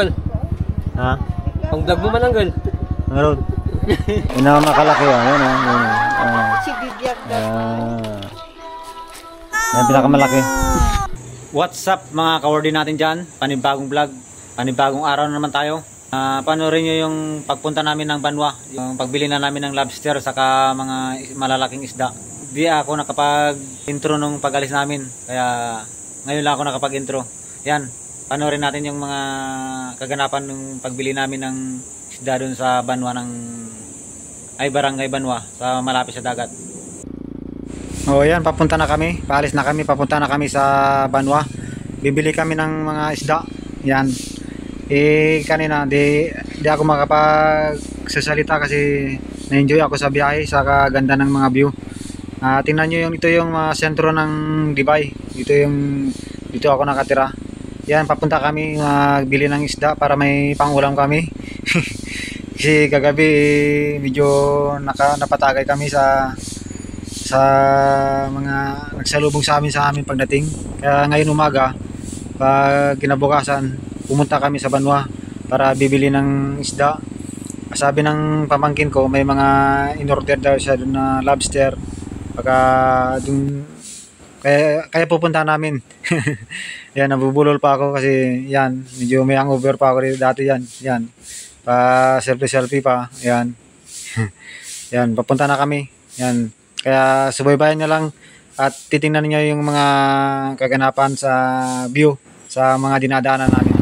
Uncle. Ha? Pang vlog mo man, Uncle. Meron. Yun na makalaki ah. Yan ah. Yan pinakamalaki. What's up mga kawardi natin dyan? Panibagong vlog. Panibagong araw na naman tayo. Panoorin nyo yung pagpunta namin ng Banwa. Yung pagbili na namin ng lobster saka mga malalaking isda. Di ako nakapag-intro nung pag-alis namin. Kaya ngayon lang ako nakapag-intro. Yan. Panoorin natin yung mga kaganapan ng pagbili namin ng isda dun sa Banwa Barangay Banwa sa malapit sa dagat. Oh, yan, papunta na kami. Paalis na kami, papunta na kami sa Banwa. Bibili kami ng mga isda. Yan. Kanina di ako makapagsasalita kasi na-enjoy ako sa biyahe sa kaganda ng mga view. Tingnan nyo ito yung sentro ng Dibay. Dito ako nakatira. Yan, papunta kami magbili ng isda para may pangulam kami. Kasi kagabi medyo napatagay kami sa mga nagsalubong sa amin pagdating. Kaya ngayon umaga, pag kinabukasan, pumunta kami sa Banwa para bibili ng isda. Sabi ng pamangkin ko, may mga in-order daw siya doon na lobster. Kaya pupunta namin. Yan, nabubulol pa ako kasi yan, medyo may hangover pa ako dati yan. Yan. Pa selfie pa. Yan. Yan, papunta na kami. Yan. Kaya subaybayan niyo lang at titingnan niyo yung mga kaganapan sa view sa mga dinadaanan namin.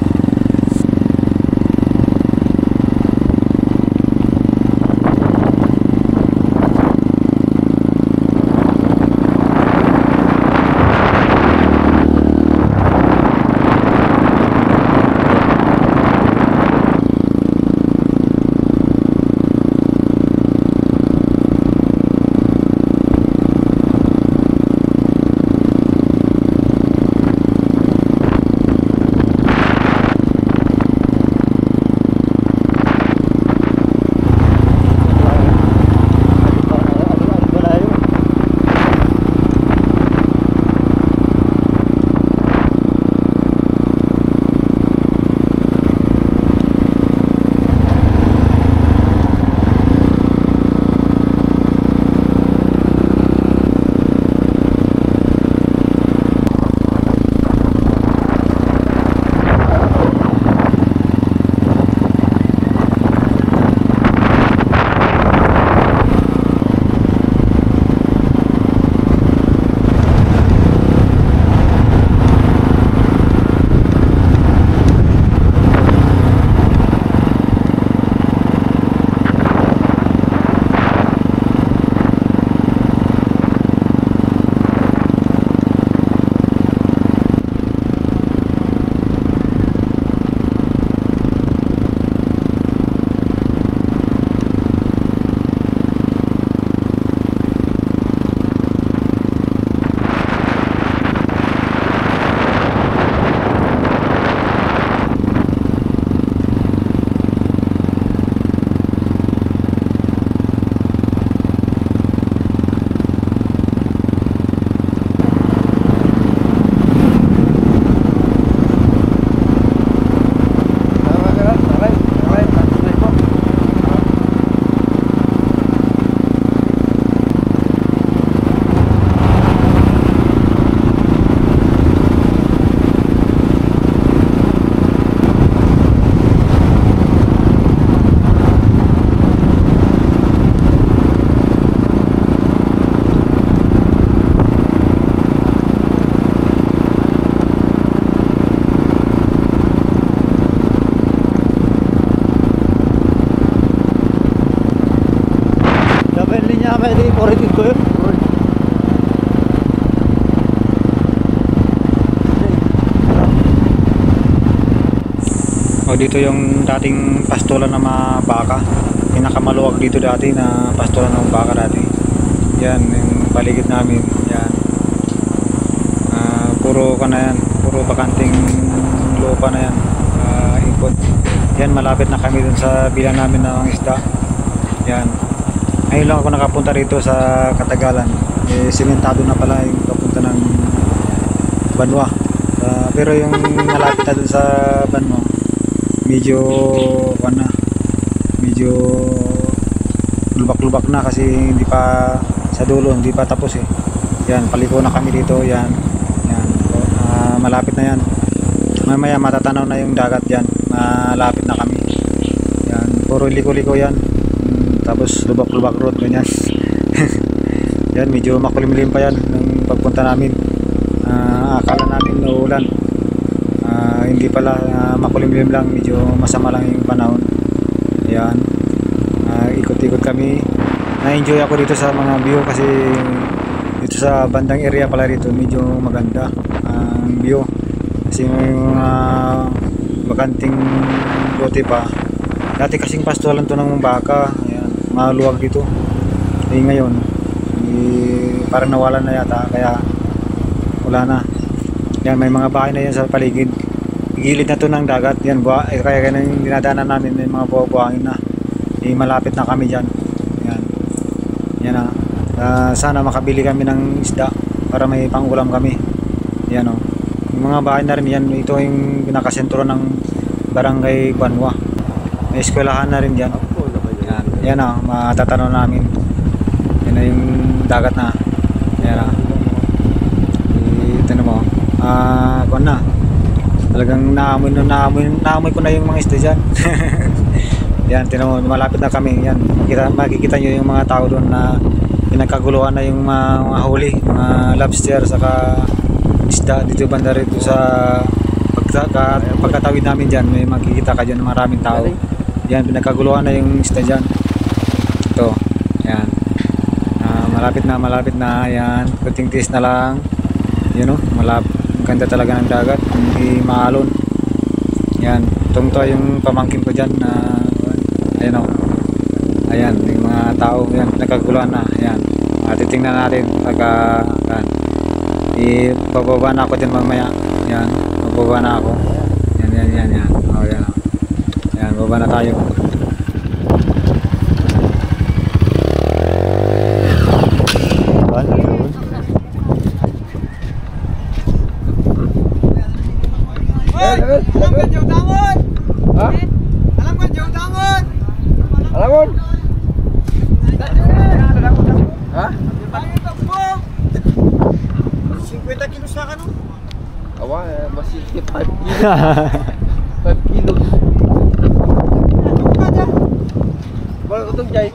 Dito yung dating pastulan ng mga baka. Pinakamaluwag dito dati na pastulan ng baka dati. Yan, yung paligid namin. Yan. Puro bakanting lupa na yan. Ikot. Yan, malapit na kami dun sa bilang namin ng isda. Yan. Ngayon lang ako nakapunta rito sa Katagalan. Simentado na pala yung papunta ng Banwa. Pero yung malapit na dun sa Banwa, medyo medyo lubak-lubak na kasi hindi pa sa dulo, hindi pa tapos eh. Yan, paliko na kami dito. Yan, malapit na yan. Mamaya matatanaw na yung dagat yan. Malapit na kami. Yan, puro liko-liko yan. Tapos lubak-lubak road, ganyan. Yan, medyo makulimlim pa yan ng pagpunta namin. Akala namin uulan. Hindi pala, makulimlim lang, medyo masama lang yung panahon. Yan, ikot-ikot kami. Na-enjoy ako dito sa mga view kasi dito sa bandang area pala dito medyo maganda ang view kasi may mga bakanting lote pa. Dati kasing pastolan to ng baka. Ayan, maluwag dito. Ngayon parang nawalan na yata kaya wala na. Yan, may mga bahay na yan sa paligid. Gilid na to ng dagat. Yan, kaya yung dinadaanan namin may mga buhangin na. Malapit na kami dyan. Yan. Yan na. Sana makabili kami ng isda para may pangulam kami. Yan o. Yung mga bahay na rin yan. Ito yung pinakasentro ng barangay Banwa. May eskwelahan na rin dyan. Yan. Yan o. Matatanaw namin. Yan na yung dagat na. Yan na. Ito na mo. Kuwan na. Talagang naamoy ko na yung mga isda dyan. Yan, tinan mo, malapit na kami. Yan, makikita nyo yung mga tao doon na pinagkaguluhan na yung mga huli, mga lobster saka isda dito banda rito sa pagkatawid namin dyan. May makikita ka dyan maraming tao. Yan, pinagkaguluhan na yung isda dyan. Ito, yan. Malapit na, yan. Kunting tiis na lang. Yun o, ganda talaga ng dagat, hindi maalon. Yan, tungto yung pamangkin ko dyan na ayan o. Ayan, yung mga tao, yan, nagkaguluhan na. Ayan, titingnan natin pagka ibababa na ako dyan mamaya. Yan, bababa na ako. Yan. O, yan. Yan, bababa na tayo. Alam ka jauh tangan. Hah? Alam ka jauh tangan. Alam. Hah? 50 kilos na ka no? Awa, masih 5 kilos. 5 kilos. Wala utong jay.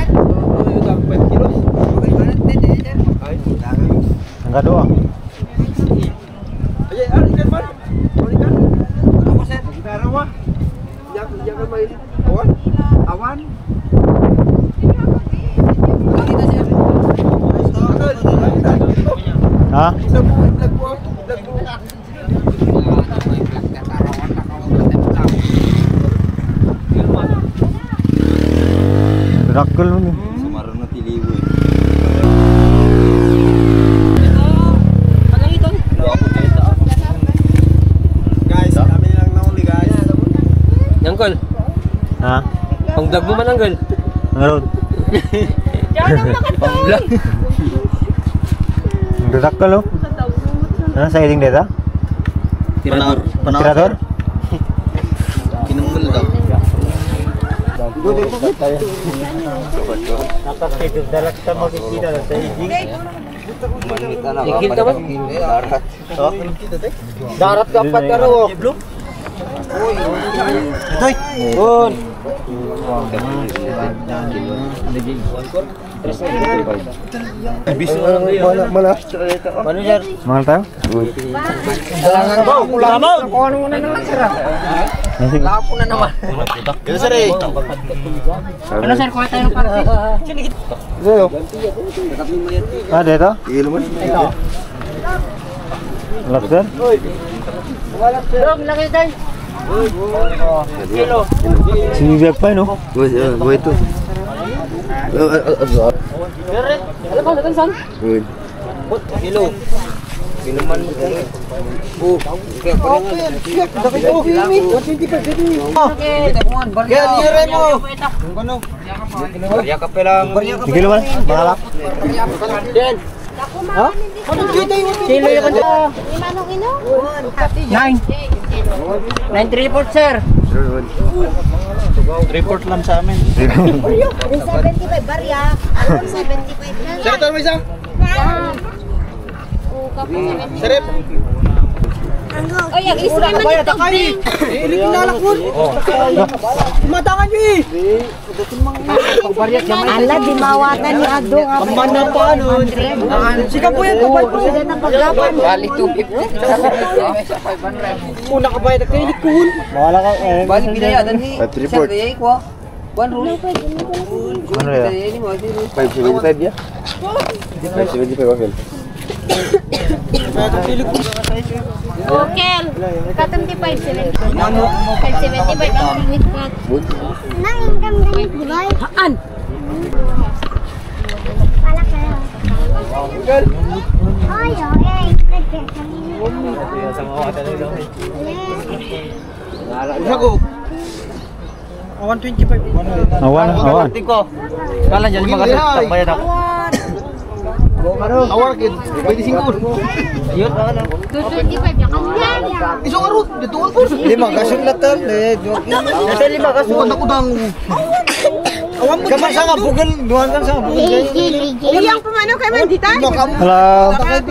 Yung 5 kilos. Okay, banat din dyan. Ay, tangan. Hanggang doon. Ay, ikan ba? Ikan? Ano ko sir? Darawa. Jangan main awan. Awan. Kita sir. Ha? Isa po, vlog po. Rakul ni. Sumaron na tiliwo. Uncle. Ha? Pang-vlog mo man, Uncle. Ngayon. Pang-vlog. Rakul lo. Ano sa iling data? Tirador? Kinumul daw. Napakito dalat ka makikita sa iling. Ikil ka ba? Darat. Darat ka pa ka raw. Doy. Bon. Malas. Ano sir? Mahal tayo? Ano na naman sir? Lapo na naman. Ano sir eh? Ano sir? Kuha tayo ng party. Sa'yo? Ah, dito? Ito. Lobster? Dog, laki tayo. Kilo. Sinibiyag pa no? Gue itu. Alam mo, natin saan? Kilo. Kiloman mo tayo. Okay, daki ko. 125 dito. Yan, nire mo. Barya ka pa lang. Sige naman, makalak. Yan. Ha? Kilo yung kanya. 9. 9 report, sir. Report lang sa amin. 75 barya. 75 Sir, ito mo isa? Sarip. Oh, yang isi man ito. Ilik na lakon. Matangan nyo eh. Ala, di mawatan ni Ado. Aman na pa nun. Sika po yan. Kapay po. Balik 250. Una ka ba yan? Nagkailik ko. Mawala ka eh. Balik binayadan ni. report. Sir, ko. One rule. Ano ya? 575 ya? 575 wakil. Okay. Katam di 575. 575 ang limit ko. Nang income ganit, di ba? Haan. Pala kayo. Ay, ay. Ako. 125. Awan, awan. Kala dyan mga bayad ako. Awar kid, 25. 225 ya kan. Iso ka root, dituon po. 5 kasut latan. Nasa 5 kasut. Ako dang. Kaman sa nga bugel. Duhan kan sa nga bugel. Yang pemano kay Mandita? Hello. Sakit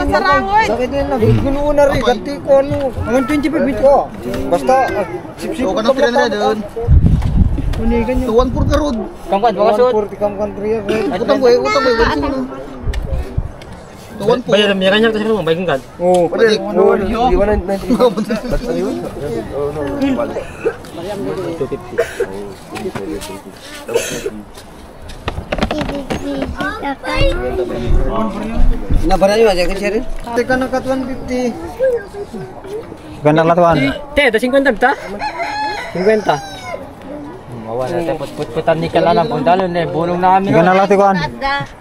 din na. Gulo na rin. Ganti ko ano. 125 bit ko. Basta. So ka na pila na doon. Unigan nyo. Tuwan pur ka root. Kamkan, mga suot. 140 kam country. Utang boy, tuwan po. Bayar niya kanya kasi mo, bayar kan. Oo. Balik. Di ba na Nabara nyo aja kan Sherin? Teka na kat 150. Gandang latuan. Te, ada 50 ta? 50. Mawa na tayo put-putan ni Kalana pundalo na bulong na kami. Gandang latuan.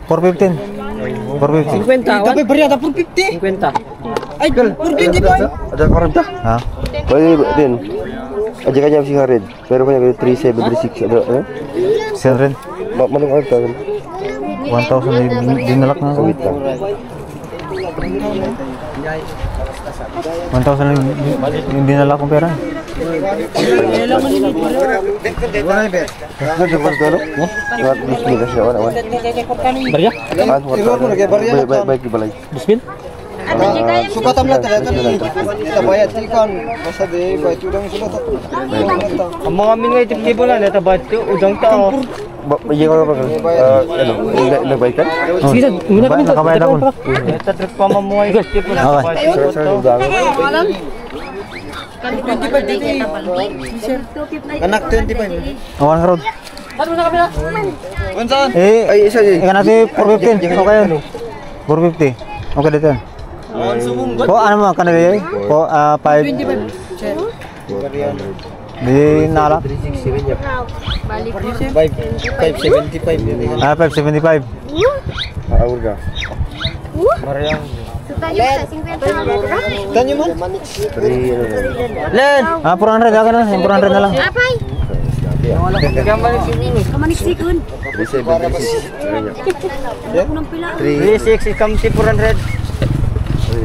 415. 450. 50 Tapi beri ada pun 50. 50. Ay, pun 20 boy. Ada 40. Ha? Pwede din. Aja kanya si Harid. Pero kanya 3736 ada eh. Sir rin. Manong ano ta? 1,000 dinalak na ako. 1,000 yung dinala kong pera. Barya? Baik di balai. Bismil? Sukatam lang talaga. Kita bayad ikan. Basta de bayad udang sudah. Ang mga amin nga itip-tipo na, natabat ko, udang tao. Iya ko ba? Ano, nagbayad? Sige, muna kami. Nakabayad ako. Natatrip pa mamuhay, tipo na Okay. Anak 25. Awan ka ron. Unsan? Eh, isa di. ikan natin 415. Okay yan. 450. Okay dito yan. Po, ano mo, kanila yun? Po, 5. Di nala. 575. 575. Awur ka. Tanyo man. Len! 400, akin na. 400 na lang. Apay. Kamaniksikon. 36, ikam si 400.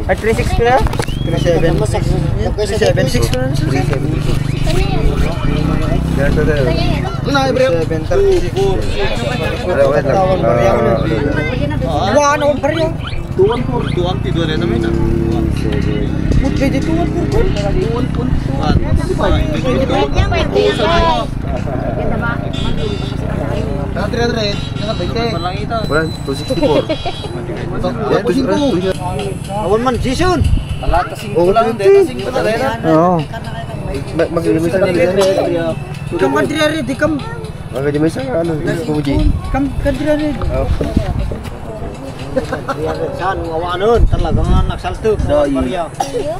Ay, 36 ko na? 376 ko na. Nah, bro. 736. Ano ang barya? Tuwan tidur na namin. Pwede tuwan po. Wala, 264. Awan man, Jason. Oh, Oo. mag-limit na nila. Kam kantriyari, di kam. Mag-limit sa ano, puji. Kam kantriyari. Saan, awanon. Talagang nagsalto. Barya.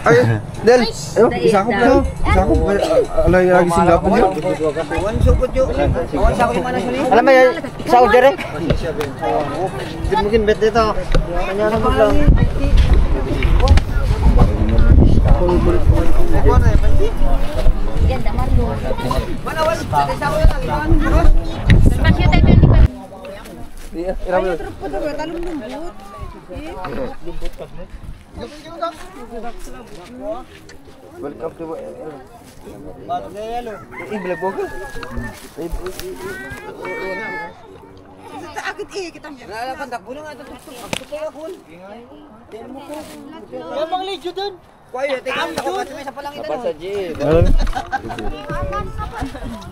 Ay, Del, isa ko ba? Isa ko ba? Alay lagi Singapore niya. Awan sukot yun. Awan sa akin manas ulit. Alam mo yan, sa order eh? Hindi mungkin bet dito. Kanya na mo lang. Ganda Mario. Kasya tayo 25. Welcome to vlog mo ka? Dapat sa jeep.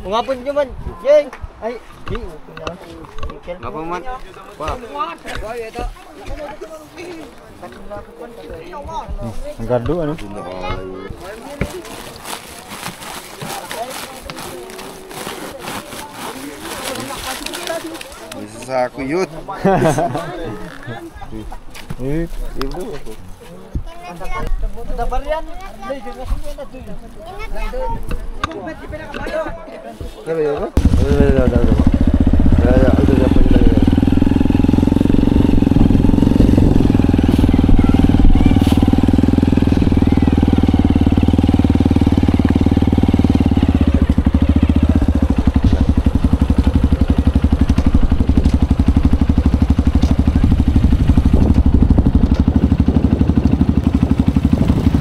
Ungapon nyo man. Jeng. Ay. Ngapon man. Ang gardo ano? Isa sa ako yun. Sabi yun ba?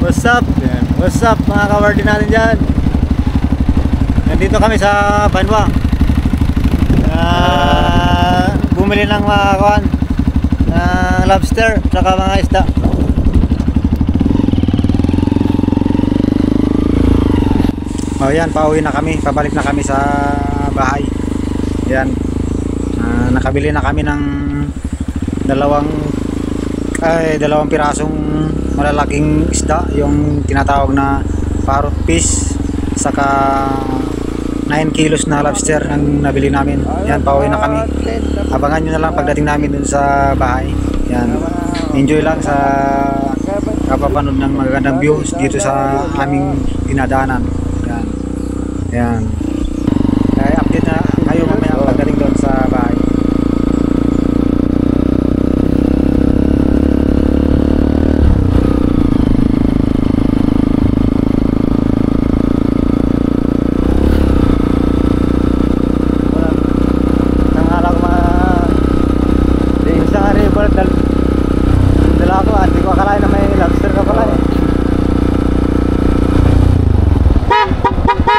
What's up? Yan. What's up mga kawardi natin dyan? Nandito kami sa Banwa. Bumili ng mga kawan ng lobster saka mga isda. Oh yan, pauwi na kami. Pabalik na kami sa bahay. Yan. Nakabili na kami ng dalawang pirasong malalaking isda, yung tinatawag na parrot fish, saka 9 kilos na lobster ang nabili namin. Yan, pauwi na kami. Abangan nyo na lang pagdating namin dun sa bahay. Yan, enjoy lang sa kapapanood ng magagandang views dito sa aming dinadaanan. Yan, yan. Kaya update na kayo mamaya pagdating doon sa bahay. Dala ko, hindi ko akalain na may lobster ka pala eh. Ya. Ya.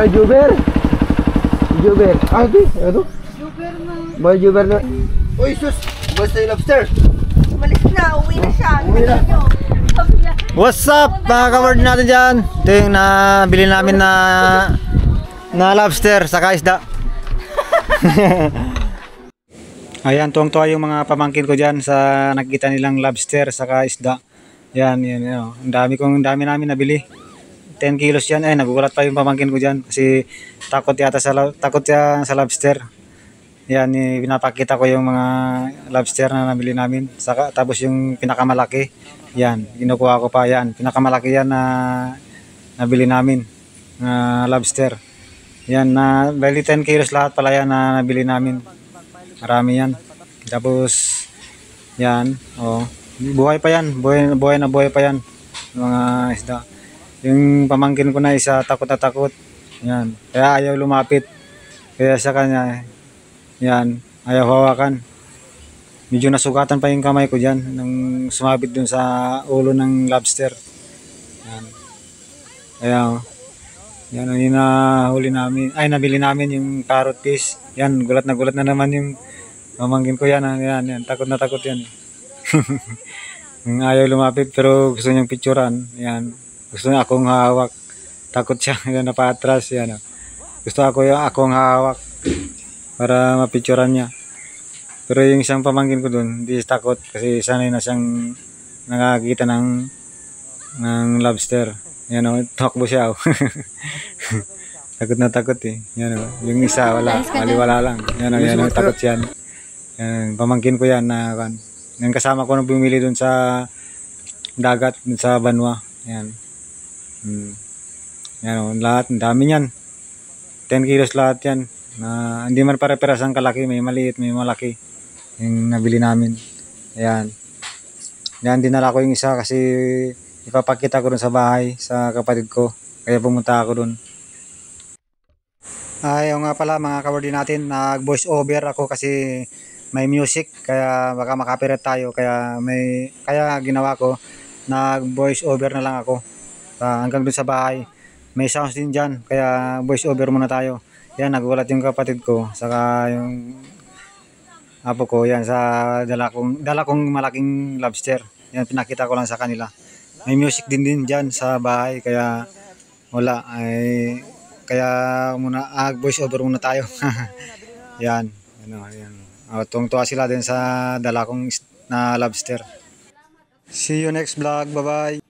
Ay, Juber! Juber! Ah, di, ano? Mahal Juber na. Uy, sus! Basta yung lobster! Umalis na, uwi na siya. What's up mga ka-word natin dyan? Ito yung nabili namin na lobster sa isda. Ayan, tuwang-tuwa yung mga pamangkin ko dyan sa nakikita nilang lobster sa isda. Yan, yan, yan. Ang dami namin nabili. 10 kilos yan. Ay, nagugulat pa yung pamangkin ko dyan kasi takot yan sa lobster. Yan, pinapakita ko yung mga lobster na nabili namin. Tapos yung pinakamalaki, yan, kinukuha ko pa yan. Pinakamalaki yan na nabili namin na lobster. Yan, bali 10 kilos lahat pala yan na nabili namin. Marami yan. Tapos, yan, oh, buhay pa yan. Buhay pa yan. Mga isda. Yung pamangkin ko na isa, takot na takot. Yan, kaya ayaw lumapit. Kaya sa kanya, yan, ayaw hawakan. Medyo nasugatan pa yung kamay ko dyan nang sumabit dun sa ulo ng lobster. Yan. Kaya, yan ang hinahuli namin. Ay, nabili namin yung carrot fish. Yan, gulat na naman yung pamangkin ko yan. Yan, takot na takot yan. Ayaw lumapit pero gusto niyang picturean. Yan, gusto niya akong hawak. Takot siya, yan, napatras. Yan, gusto akong hawak para mapicturean niya. Pero yung isang pamangkin ko dun, hindi takot kasi sanay na siyang nakakita ng lobster. Yan o, takbo siya o. Takot na takot eh. Yan o, yung isa wala, wala lang. Yan o, takot siya. Yan, pamangkin ko yan na yung kasama ko na bumili dun sa dagat, dun sa Banwa. Yan. Yan o, lahat, dami yan. 10 kilos lahat yan. Hindi man pare-paras ang kalaki, may maliit, may malaki yung nabili namin. Ayan. Yan, dinala ko yung isa kasi ipapakita ko dun sa bahay sa kapatid ko. Kaya pumunta ako dun. Ayaw nga pala mga kawardi natin, nag-voice over ako kasi may music kaya baka makapirate tayo kaya ginawa ko, nag-voice over na lang ako. Hanggang dun sa bahay. May sounds din dyan kaya voice over muna tayo. Yan, nagulat yung kapatid ko saka yung apo ko yan sa dala kong malaking lobster. Yan, pinakita ko lang sa kanila. May music din dyan sa bahay kaya wala ay kaya muna voice over muna tayo. Yan, ano, yan. Tuwang-tuwa sila din sa dala kong na lobster. See you next vlog. Bye-bye.